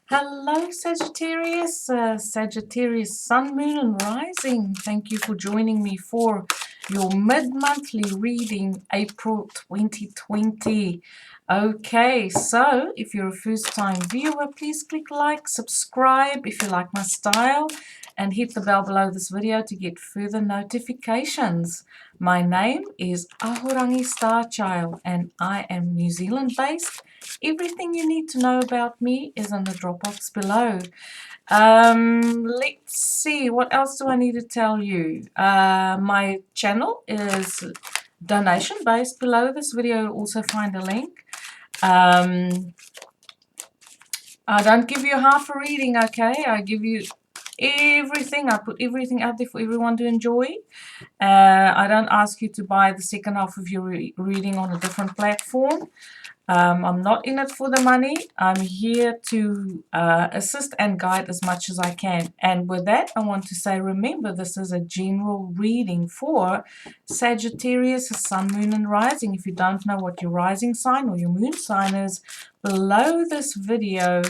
Hello, Sagittarius, Sagittarius Sun, Moon, and Rising. Thank you for joining me for your mid-monthly reading, April 2020. Okay, so if you're a first-time viewer, please click like, subscribe if you like my style, and hit the bell below this video to get further notifications. My name is Ahorangi Starchild, and I am New Zealand-based. Everything you need to know about me is on the drop box below. Let's see, what else do I need to tell you? My channel is donation based. Below this video you'll also find a link. I don't give you half a reading, okay? I give you everything. I put everything out there for everyone to enjoy. I don't ask you to buy the second half of your reading on a different platform. I'm not in it for the money. I'm here to assist and guide as much as I can. And with that, I want to say, remember, this is a general reading for Sagittarius, Sun, Moon, and Rising. If you don't know what your rising sign or your moon sign is, below this video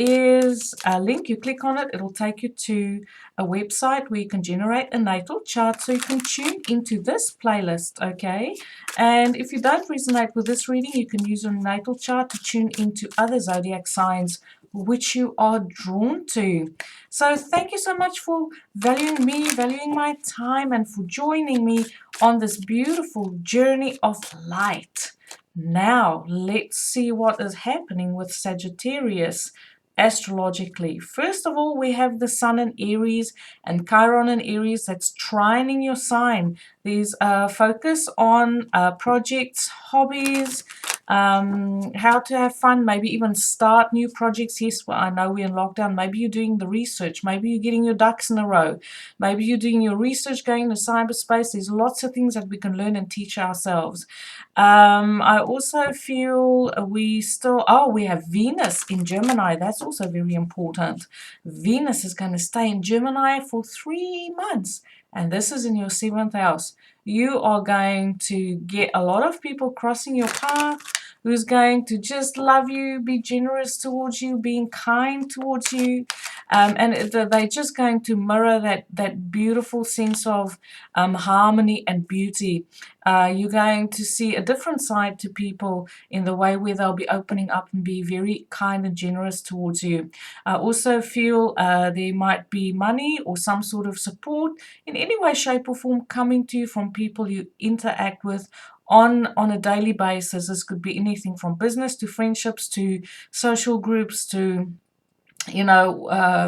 is a link. You click on it, it'll take you to a website where you can generate a natal chart so you can tune into this playlist, okay? And if you don't resonate with this reading, you can use your natal chart to tune into other zodiac signs which you are drawn to. So thank you so much for valuing me, valuing my time, and for joining me on this beautiful journey of light. Now let's see what is happening with Sagittarius astrologically. First of all, we have the Sun in Aries and Chiron in Aries that's trining your sign. There's a focus on projects, hobbies, how to have fun, maybe even start new projects. Yes, well, I know we're in lockdown. Maybe you're doing the research. Maybe you're getting your ducks in a row. Maybe you're doing your research, going to cyberspace. There's lots of things that we can learn and teach ourselves. I also feel we have Venus in Gemini. That's also very important. Venus is going to stay in Gemini for 3 months, and this is in your 7th house. You are going to get a lot of people crossing your path who's going to just love you, be generous towards you, being kind towards you, and they're just going to mirror that beautiful sense of harmony and beauty. You're going to see a different side to people in the way where they'll be opening up and be very kind and generous towards you. I also feel there might be money or some sort of support in any way, shape or form coming to you from people you interact with on a daily basis. This could be anything from business to friendships to social groups to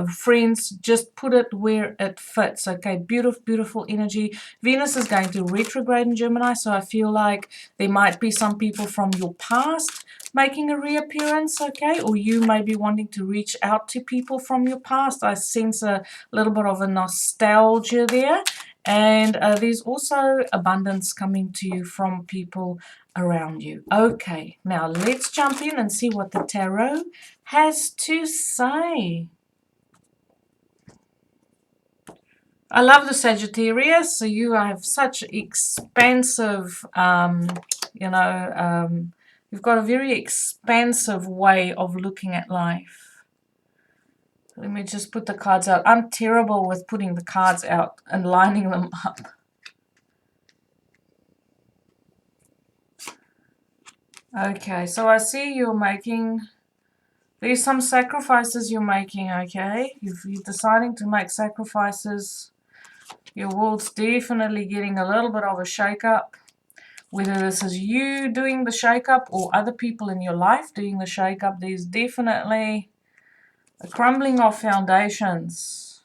friends. Just put it where it fits. Okay, beautiful energy. Venus is going to retrograde in Gemini, so I feel like there might be some people from your past making a reappearance, okay, or you may be wanting to reach out to people from your past. I sense a little bit of a nostalgia there. And there's also abundance coming to you from people around you. Okay, now let's jump in and see what the tarot has to say. I love the Sagittarius. So you have such expansive, you've got a very expansive way of looking at life. Let me just put the cards out. I'm terrible with putting the cards out and lining them up. Okay, so I see you're making, there's some sacrifices you're making, okay? You're deciding to make sacrifices. Your world's definitely getting a little bit of a shake-up. Whether this is you doing the shake-up or other people in your life doing the shake-up, there's definitely a crumbling of foundations.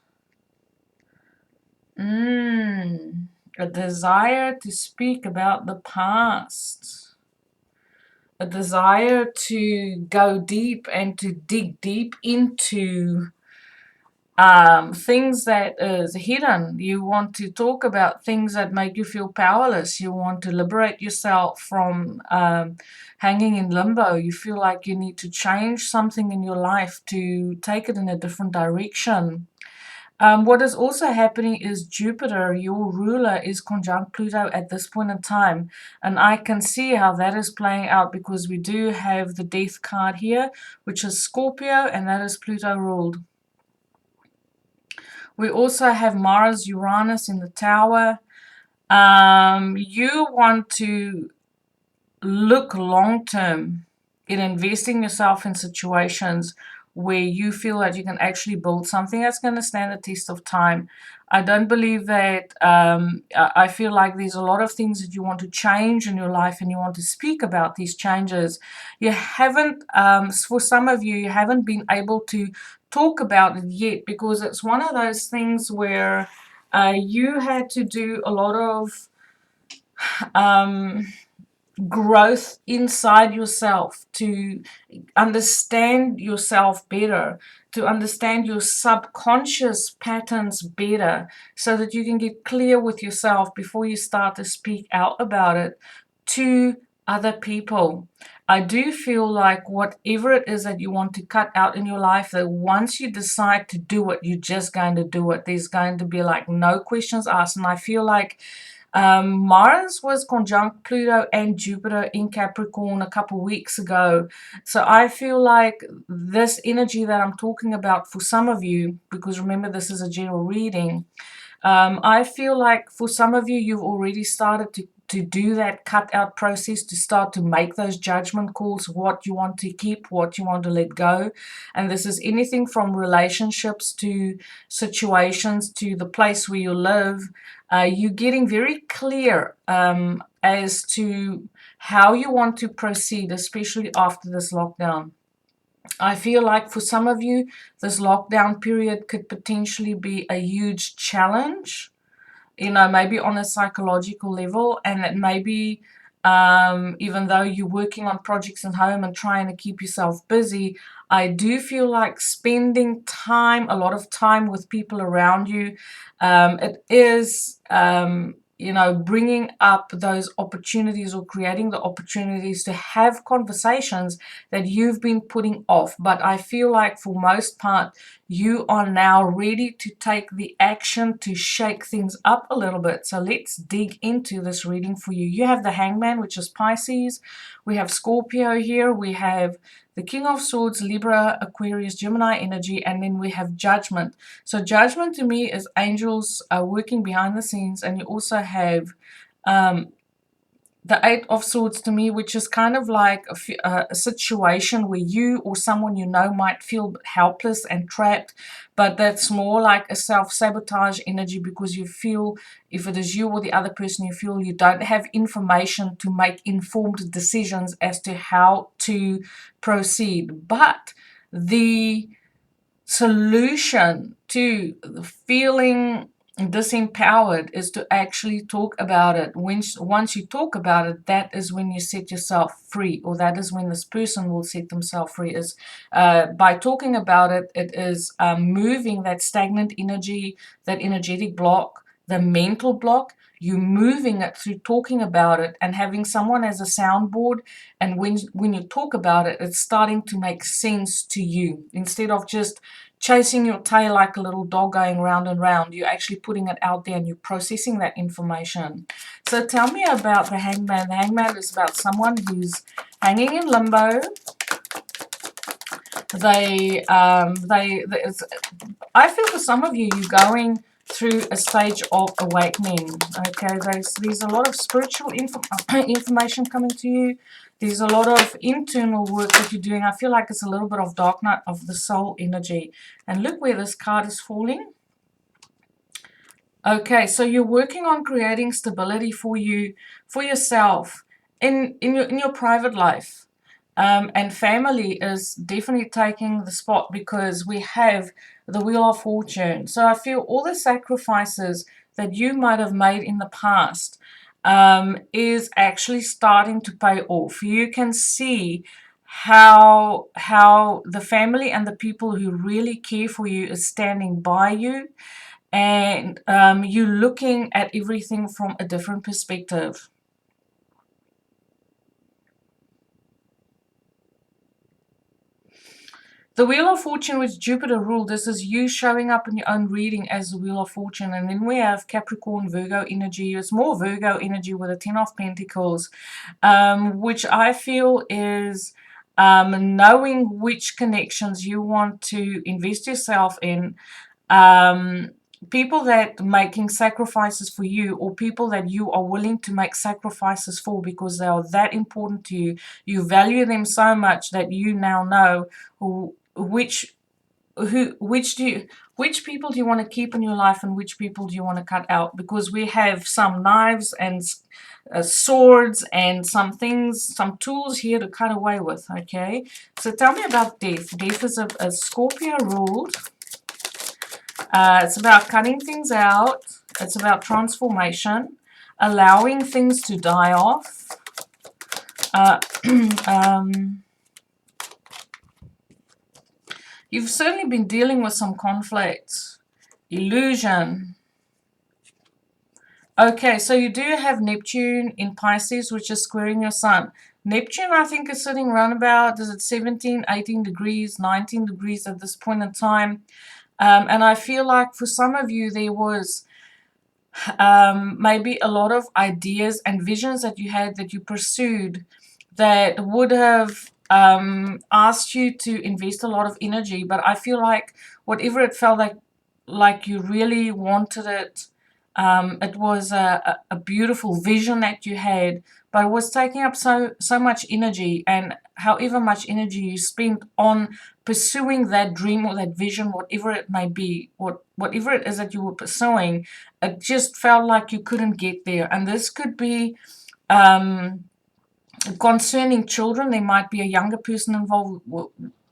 A desire to speak about the past. A desire to go deep and to dig deep into things that is hidden. You want to talk about things that make you feel powerless. You want to liberate yourself from hanging in limbo. You feel like you need to change something in your life to take it in a different direction. What is also happening is Jupiter, your ruler, is conjunct Pluto at this point in time. And I can see how that is playing out because we do have the death card here, which is Scorpio, and that is Pluto ruled. We also have Mars, Uranus in the tower. You want to look long term in investing yourself in situations where you feel that you can actually build something that's going to stand the test of time. I don't believe that. I feel like there's a lot of things that you want to change in your life and you want to speak about these changes. You haven't, for some of you, you haven't been able to talk about it yet because it's one of those things where you had to do a lot of growth inside yourself to understand yourself better, to understand your subconscious patterns better, so that you can get clear with yourself before you start to speak out about it to other people. I do feel like whatever it is that you want to cut out in your life, that once you decide to do it, you're just going to do it. There's going to be like no questions asked. And I feel like Mars was conjunct Pluto and Jupiter in Capricorn a couple weeks ago. So I feel like this energy that I'm talking about for some of you, because remember this is a general reading, I feel like for some of you, you've already started to do that cut out process, to start to make those judgment calls, what you want to keep, what you want to let go. And this is anything from relationships to situations to the place where you live. You're getting very clear as to how you want to proceed, especially after this lockdown. I feel like for some of you, this lockdown period could potentially be a huge challenge, maybe on a psychological level, and that maybe even though you're working on projects at home and trying to keep yourself busy, I do feel like spending time, a lot of time with people around you, it is, bringing up those opportunities or creating the opportunities to have conversations that you've been putting off. But I feel like for most part, you are now ready to take the action to shake things up a little bit. So let's dig into this reading for you. You have the Hangman, which is Pisces. We have Scorpio here. We have the King of Swords, Libra, Aquarius, Gemini energy, and then we have Judgment. So Judgment to me is angels working behind the scenes, and you also have the Eight of Swords to me, which is kind of like a situation where you or someone you know might feel helpless and trapped, but that's more like a self-sabotage energy because you feel, if it is you or the other person, you feel you don't have information to make informed decisions as to how to proceed. But the solution to the feeling disempowered is to actually talk about it. Once you talk about it, that is when you set yourself free, or that is when this person will set themselves free. Is by talking about it, it is moving that stagnant energy, that energetic block, the mental block. You moving it through talking about it and having someone as a soundboard. And when you talk about it, it's starting to make sense to you instead of just chasing your tail like a little dog going round and round. You're actually putting it out there and you're processing that information. So tell me about the Hangman. The Hangman is about someone who's hanging in limbo. I feel for some of you, you're going through a stage of awakening. Okay, there's a lot of spiritual information coming to you. There's a lot of internal work that you're doing. I feel like it's a little bit of dark night of the soul energy. And look where this card is falling. Okay, so you're working on creating stability for yourself in your private life. And family is definitely taking the spot because we have the Wheel of Fortune. So I feel all the sacrifices that you might have made in the past is actually starting to pay off. You can see how the family and the people who really care for you is standing by you, and you're looking at everything from a different perspective. The Wheel of Fortune with Jupiter ruled, this is you showing up in your own reading as the Wheel of Fortune. And then we have Capricorn, Virgo energy. It's more Virgo energy with a 10 of Pentacles, which I feel is knowing which connections you want to invest yourself in. People that making sacrifices for you, or people that you are willing to make sacrifices for because they are that important to you. You value them so much that you now know which people do you want to keep in your life and which people do you want to cut out, because we have some knives and swords and some things, some tools here to cut away with. Okay, so tell me about death. Death is a Scorpio ruled. It's about cutting things out. It's about transformation, allowing things to die off. You've certainly been dealing with some conflicts. Illusion. Okay, so you do have Neptune in Pisces, which is squaring your sun. Neptune, I think, is sitting around about, is it 17, 18 degrees, 19 degrees at this point in time. And I feel like for some of you, there was maybe a lot of ideas and visions that you had that you pursued that would have asked you to invest a lot of energy. But I feel like whatever it felt like you really wanted it, it was a beautiful vision that you had, but it was taking up so much energy. And however much energy you spent on pursuing that dream or that vision, whatever it may be, whatever it is that you were pursuing, it just felt like you couldn't get there. And this could be concerning children. There might be a younger person involved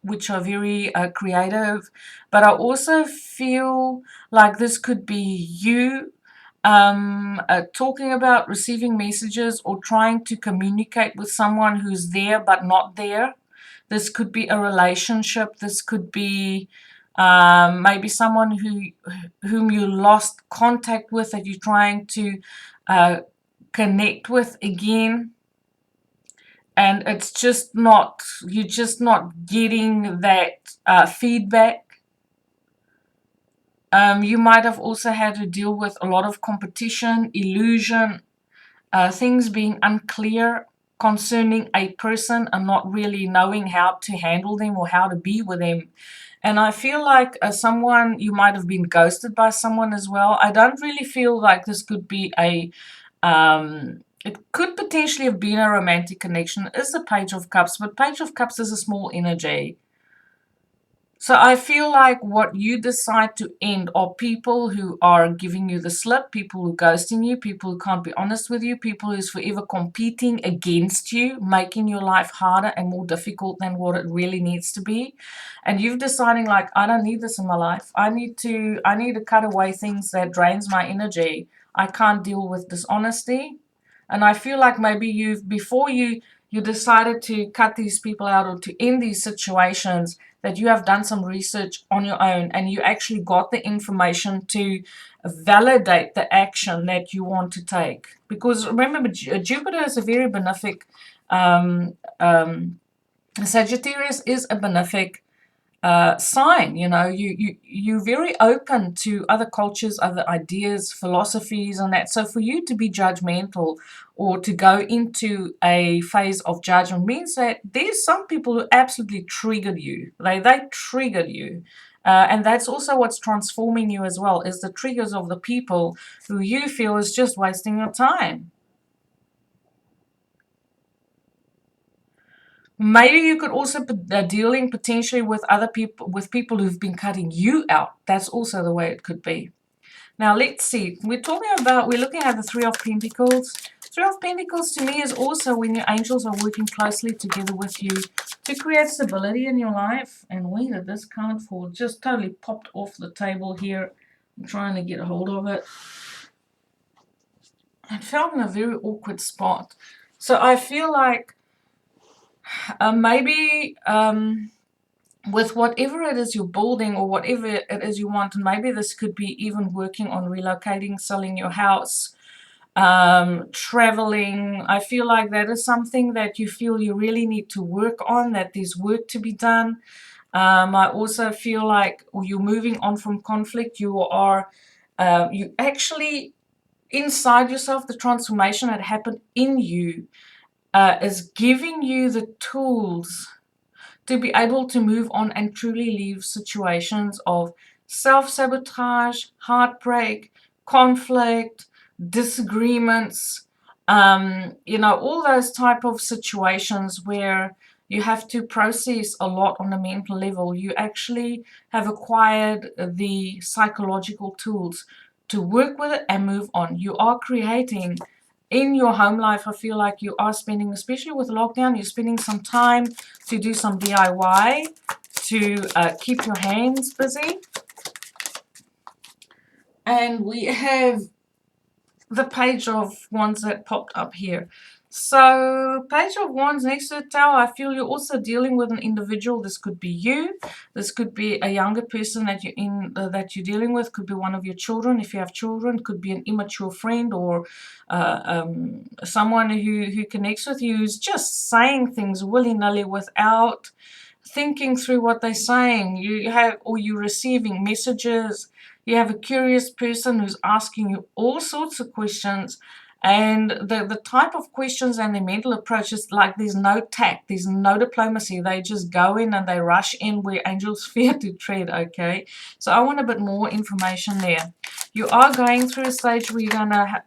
which are very creative, but I also feel like this could be you talking about receiving messages or trying to communicate with someone who's there but not there. This could be a relationship. This could be maybe someone whom you lost contact with that you're trying to connect with again. And it's just not, you're just not getting that feedback. You might have also had to deal with a lot of competition, illusion, things being unclear concerning a person and not really knowing how to handle them or how to be with them. And I feel like someone, you might have been ghosted by someone as well. I don't really feel like this could be a, it could potentially have been a romantic connection. It is the Page of Cups, but Page of Cups is a small energy. So I feel like what you decide to end are people who are giving you the slip, people who are ghosting you, people who can't be honest with you, people who's forever competing against you, making your life harder and more difficult than what it really needs to be. And you've deciding like, I don't need this in my life. I need to cut away things that drains my energy. I can't deal with dishonesty. And I feel like maybe before you decided to cut these people out or to end these situations, that you have done some research on your own and you actually got the information to validate the action that you want to take. Because remember, Jupiter is a very benefic, Sagittarius is a benefic sign. You know, you're very open to other cultures, other ideas, philosophies, and that. So for you to be judgmental or to go into a phase of judgment means that there's some people who absolutely triggered you. They triggered you. And that's also what's transforming you as well, is the triggers of the people who you feel is just wasting your time. Maybe you could also be dealing potentially with other people, with people who've been cutting you out. That's also the way it could be. Now let's see. We're looking at the Three of Pentacles. Three of Pentacles to me is also when your angels are working closely together with you to create stability in your life. And where did this card fall? Just totally popped off the table here. I'm trying to get a hold of it. It fell in a very awkward spot. So I feel like maybe with whatever it is you're building or whatever it is you want, and maybe this could be even working on relocating, selling your house, traveling. I feel like that is something that you feel you really need to work on, that there's work to be done. I also feel like you're moving on from conflict. You actually, inside yourself, the transformation that happened in you is giving you the tools to be able to move on and truly leave situations of self-sabotage, heartbreak, conflict, disagreements, all those type of situations where you have to process a lot on a mental level. You actually have acquired the psychological tools to work with it and move on. You are creating in your home life. I feel like you are spending, especially with lockdown, you're spending some time to do some DIY, to keep your hands busy. And we have the Page of Wands that popped up here. So Page of Wands next to the Tower, I feel you're also dealing with an individual. This could be you. This could be a younger person that you're dealing with. Could be one of your children. If you have children, could be an immature friend or someone who connects with you who's just saying things willy-nilly without thinking through what they're saying. You're receiving messages. You have a curious person who's asking you all sorts of questions, and the type of questions and the mental approach is like there's no tact, there's no diplomacy. They just go in and they rush in where angels fear to tread, okay? So I want a bit more information there. You are going through a stage where you're going to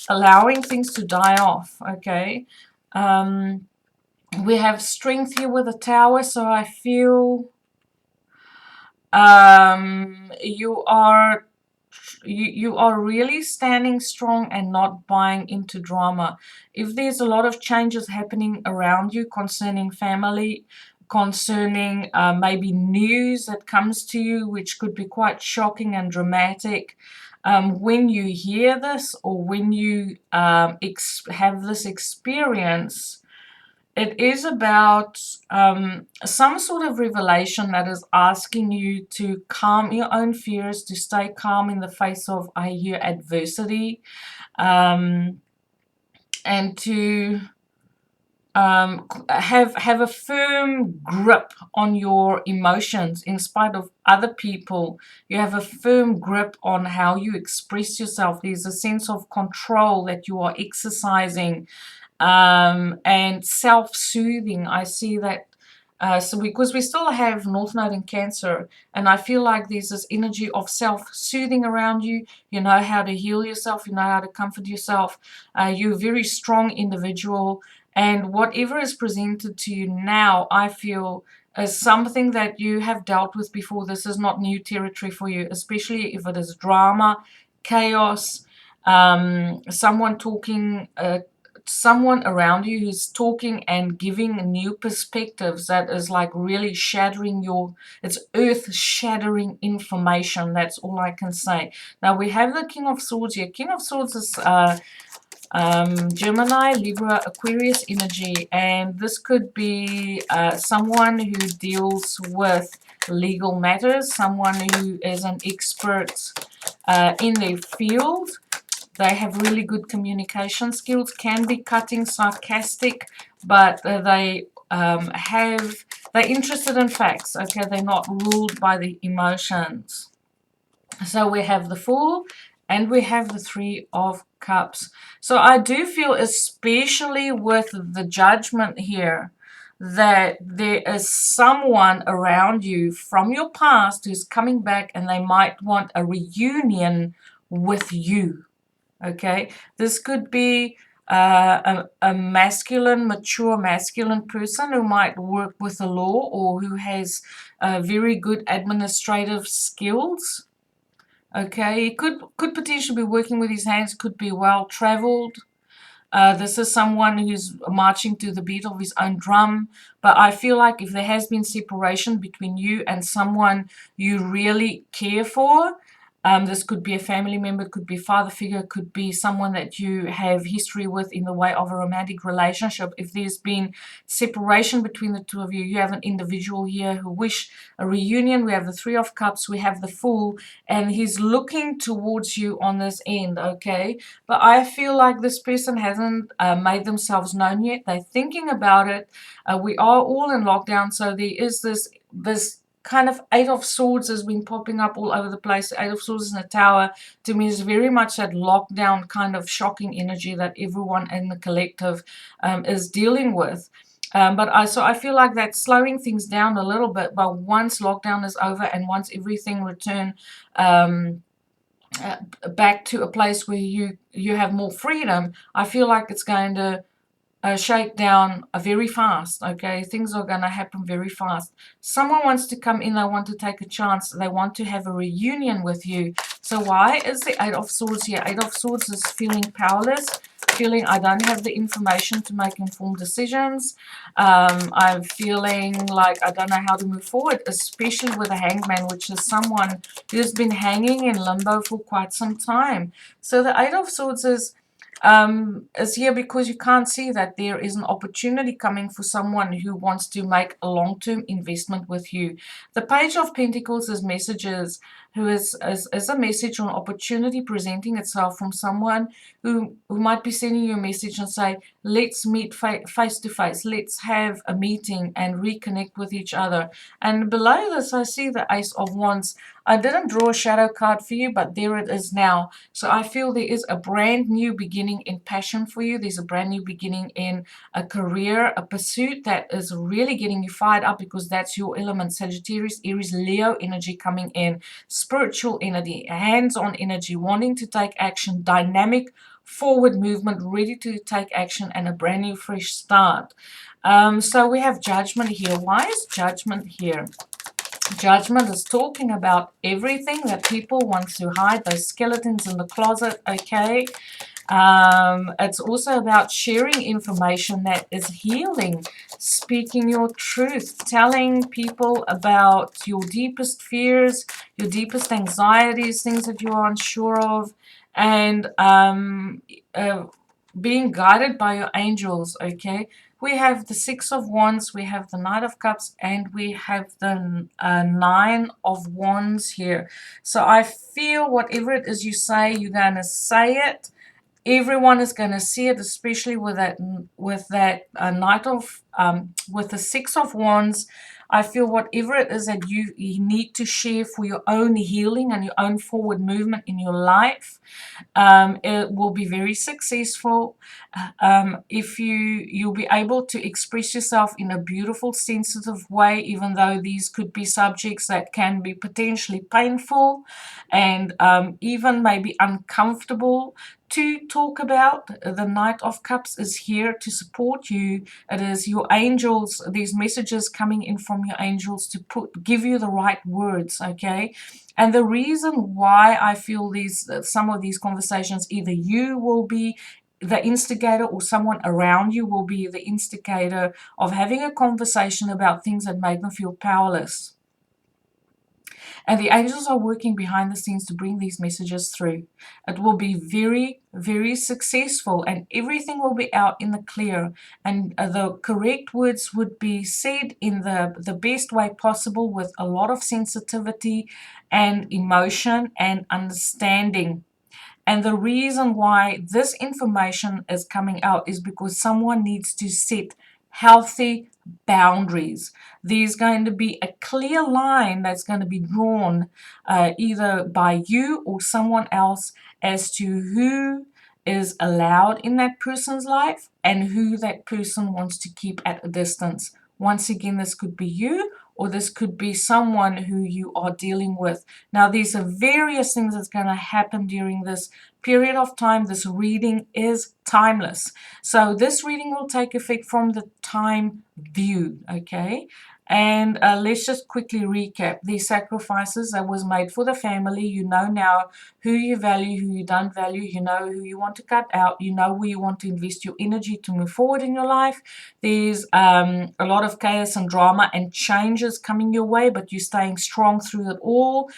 allowing things to die off, okay? We have strength here with the Tower, so I feel you are really standing strong and not buying into drama. If there's a lot of changes happening around you concerning family, concerning maybe news that comes to you, which could be quite shocking and dramatic, when you hear this or when you have this experience, it is about some sort of revelation that is asking you to calm your own fears, to stay calm in the face of, I hear, adversity, and to have a firm grip on your emotions in spite of other people. You have a firm grip on how you express yourself. There's a sense of control that you are exercising. And self-soothing. I see that so because we still have North Node in Cancer, and I feel like there's this energy of self-soothing around you. You know how to heal yourself, you know how to comfort yourself. You're a very strong individual, and whatever is presented to you now, I feel, is something that you have dealt with before. This is not new territory for you, especially if it is drama, chaos, someone around you who's talking and giving new perspectives that is like really shattering it's earth-shattering information. That's all I can say. Now we have the King of Swords here. King of Swords is Gemini, Libra, Aquarius energy, and this could be someone who deals with legal matters, someone who is an expert in their field. They have really good communication skills, can be cutting, sarcastic, but they're interested in facts, okay? They're not ruled by the emotions. So we have the Fool and we have the Three of Cups. So I do feel, especially with the Judgment here, that there is someone around you from your past who's coming back and they might want a reunion with you. Okay, this could be a mature masculine person who might work with the law or who has very good administrative skills. Okay, he could potentially be working with his hands, could be well traveled. This is someone who's marching to the beat of his own drum. But I feel like if there has been separation between you and someone you really care for, this could be a family member, could be a father figure, could be someone that you have history with in the way of a romantic relationship. If there's been separation between the two of you, you have an individual here who wish a reunion. We have the Three of Cups, we have the Fool, and he's looking towards you on this end, okay? But I feel like this person hasn't made themselves known yet. They're thinking about it. We are all in lockdown, so there is this this kind of Eight of Swords has been popping up all over the place. The Eight of Swords in the Tower, to me, is very much that lockdown kind of shocking energy that everyone in the collective is dealing with. So I feel like that's slowing things down a little bit, but once lockdown is over and once everything return back to a place where you have more freedom, I feel like it's going to shake down very fast. Okay, things are going to happen very fast. Someone wants to come in, they want to take a chance, they want to have a reunion with you. So why is the Eight of Swords here? Eight of Swords is feeling powerless, feeling I don't have the information to make informed decisions. I'm feeling like I don't know how to move forward, especially with a Hangman, which is someone who's been hanging in limbo for quite some time. So the Eight of Swords is here because you can't see that there is an opportunity coming for someone who wants to make a long-term investment with you. The Page of Pentacles is messages, who is a message or an opportunity presenting itself from someone who might be sending you a message and say, let's meet face to face, let's have a meeting and reconnect with each other. And below this I see the Ace of Wands. I didn't draw a shadow card for you, but there it is now. So I feel there is a brand new beginning in passion for you. There's a brand new beginning in a career, a pursuit that is really getting you fired up, because that's your element. Sagittarius, Aries, Leo energy coming in. Spiritual energy, hands-on energy, wanting to take action, dynamic forward movement, ready to take action, and a brand new fresh start. So we have Judgment here. Why is Judgment here? Judgment is talking about everything that people want to hide, those skeletons in the closet, okay? It's also about sharing information that is healing, speaking your truth, telling people about your deepest fears, your deepest anxieties, things that you are unsure of, and being guided by your angels, okay? We have the Six of Wands, we have the Knight of Cups, and we have the Nine of Wands here. So I feel whatever it is you say, you're going to say it. Everyone is going to see it, especially with that with the Six of Wands. I feel whatever it is that you need to share for your own healing and your own forward movement in your life, it will be very successful. If you'll be able to express yourself in a beautiful, sensitive way, even though these could be subjects that can be potentially painful and even maybe uncomfortable to talk about. The Knight of Cups is here to support you. It is your angels, these messages coming in from your angels to give you the right words, okay? And the reason why I feel some of these conversations, either you will be the instigator or someone around you will be the instigator of having a conversation about things that make them feel powerless. And the angels are working behind the scenes to bring these messages through. It will be very, very successful, and everything will be out in the clear. And the correct words would be said in the best way possible, with a lot of sensitivity and emotion and understanding. And the reason why this information is coming out is because someone needs to set healthy boundaries. There's going to be a clear line that's going to be drawn either by you or someone else as to who is allowed in that person's life and who that person wants to keep at a distance. Once again, this could be you, or this could be someone who you are dealing with. Now, these are various things that's going to happen during this period of time. This reading is timeless. So this reading will take effect from the time view, okay? And let's just quickly recap these sacrifices that was made for the family. You know now who you value, who you don't value. You know who you want to cut out. You know where you want to invest your energy to move forward in your life. There's a lot of chaos and drama and changes coming your way, but you're staying strong through it all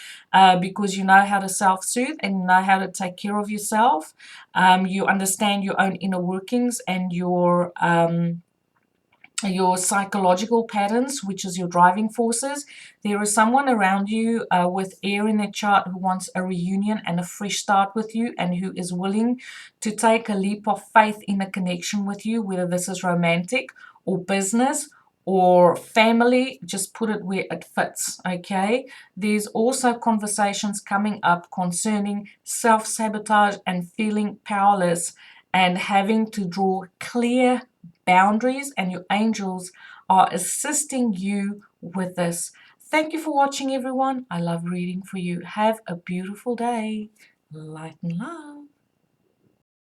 because you know how to self-soothe and you know how to take care of yourself. You understand your own inner workings and your psychological patterns, which is your driving forces. There is someone around you with air in their chart who wants a reunion and a fresh start with you, and who is willing to take a leap of faith in a connection with you, whether this is romantic or business or family, just put it where it fits, okay? There's also conversations coming up concerning self-sabotage and feeling powerless and having to draw clear boundaries, and your angels are assisting you with this. Thank you for watching, everyone. I love reading for you. Have a beautiful day. Light and love.